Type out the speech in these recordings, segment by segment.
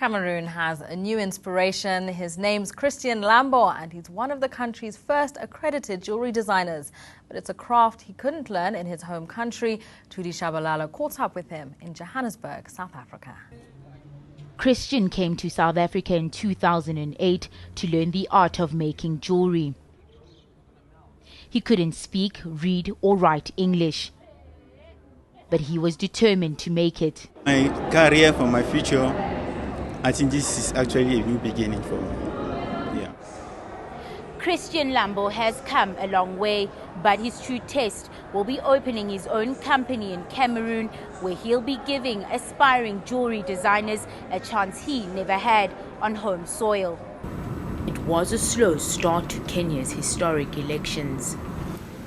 Cameroon has a new inspiration. His name's Christian Lambo, and he's one of the country's first accredited jewelry designers. But it's a craft he couldn't learn in his home country. Thulit caught up with him in Johannesburg, South Africa. Christian came to South Africa in 2008 to learn the art of making jewelry. He couldn't speak, read or write English, but he was determined to make it. My career for my future, I think this is actually a new beginning for me. Yeah. Christian Lambo has come a long way, but his true test will be opening his own company in Cameroon, where he'll be giving aspiring jewelry designers a chance he never had on home soil. It was a slow start to Kenya's historic elections.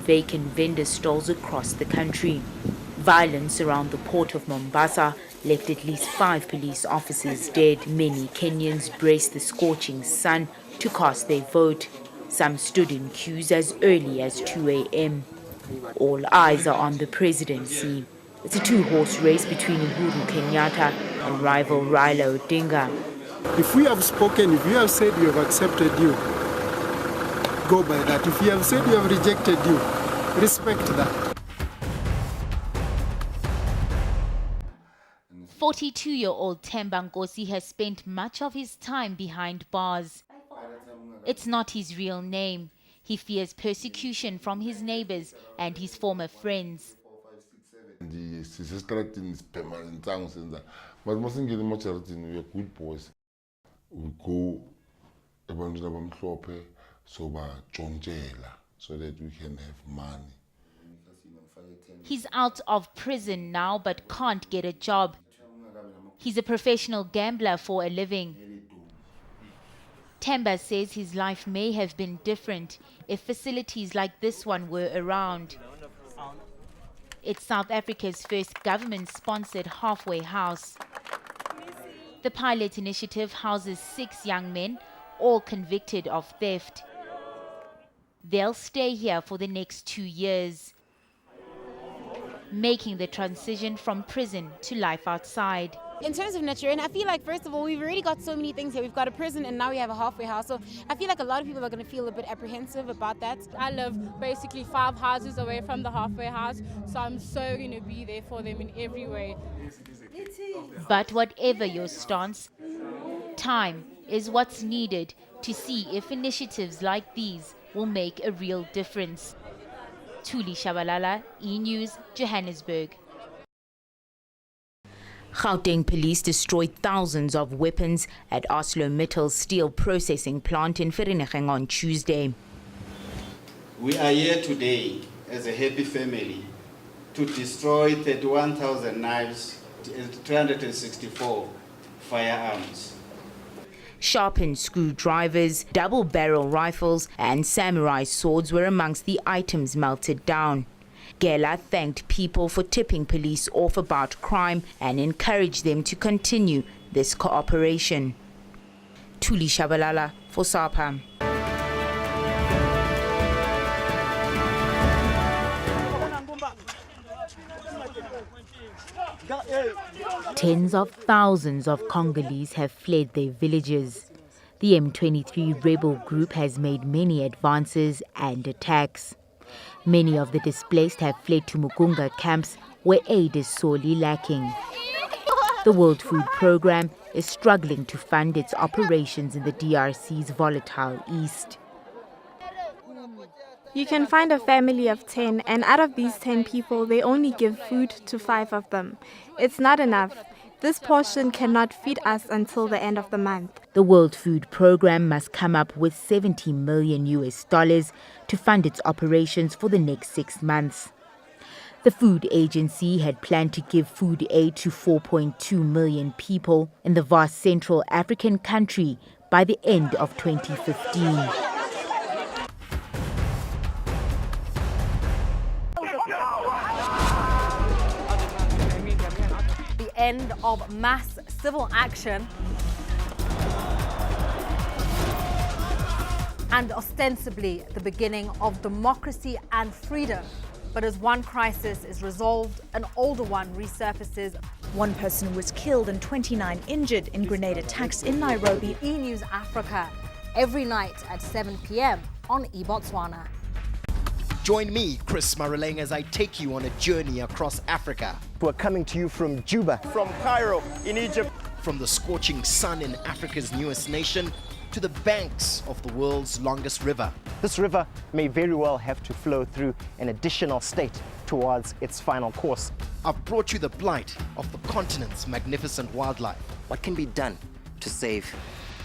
Vacant vendor stalls across the country. Violence around the port of Mombasa left at least 5 police officers dead. Many Kenyans braced the scorching sun to cast their vote. Some stood in queues as early as 2 a.m. All eyes are on the presidency. It's a 2-horse race between Uhuru Kenyatta and rival Raila Odinga. If we have spoken, if you have said we have accepted you, go by that. If you have said we have rejected you, respect that. 42-year-old Themba Nkosi has spent much of his time behind bars. It's not his real name. He fears persecution from his neighbors and his former friends. But mustn't get much of it. We are good boys. We go so that we can have money. He's out of prison now but can't get a job. He's a professional gambler for a living. Themba says his life may have been different if facilities like this one were around. It's South Africa's first government-sponsored halfway house. The pilot initiative houses 6 young men, all convicted of theft. They'll stay here for the next 2 years, making the transition from prison to life outside. In terms of nurturing, I feel like, first of all, we've already got so many things here. We've got a prison and now we have a halfway house. So I feel like a lot of people are going to feel a bit apprehensive about that. I live basically 5 houses away from the halfway house, so I'm so going to be there for them in every way. But whatever your stance, time is what's needed to see if initiatives like these will make a real difference. Thulit, E-News, Johannesburg. Gauteng police destroyed thousands of weapons at ArcelorMittal's steel processing plant in Vereeniging on Tuesday. We are here today as a happy family to destroy 31,000 knives, 364 firearms. Sharpened screwdrivers, double-barrel rifles and samurai swords were amongst the items melted down. Gela thanked people for tipping police off about crime and encouraged them to continue this cooperation. Thulit for SAPA. Tens of thousands of Congolese have fled their villages. The M23 rebel group has made many advances and attacks. Many of the displaced have fled to Mugunga camps where aid is sorely lacking. The World Food Programme is struggling to fund its operations in the DRC's volatile east. You can find a family of 10, and out of these 10 people, they only give food to 5 of them. It's not enough. This portion cannot feed us until the end of the month. The World Food Programme must come up with $70 million to fund its operations for the next 6 months. The food agency had planned to give food aid to 4.2 million people in the vast Central African country by the end of 2015. The end of mass civil action and ostensibly the beginning of democracy and freedom. But as one crisis is resolved, an older one resurfaces One person was killed and 29 injured in grenade attacks in Nairobi. E-News Africa, every night at 7 p.m. on eBotswana. Join me, Chris Maruleng, as I take you on a journey across Africa. We're coming to you from Juba, from Cairo in Egypt. From the scorching sun in Africa's newest nation to the banks of the world's longest river. This river may very well have to flow through an additional state towards its final course. I've brought you the plight of the continent's magnificent wildlife. What can be done to save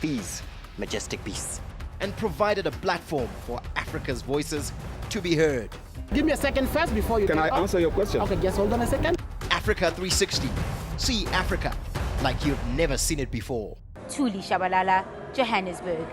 these majestic beasts? And provided a platform for Africa's voices to be heard. Give me a second first before you... Can I answer your question? Okay, just hold on a second. Africa 360. See Africa like you've never seen it before. Thulit, Johannesburg.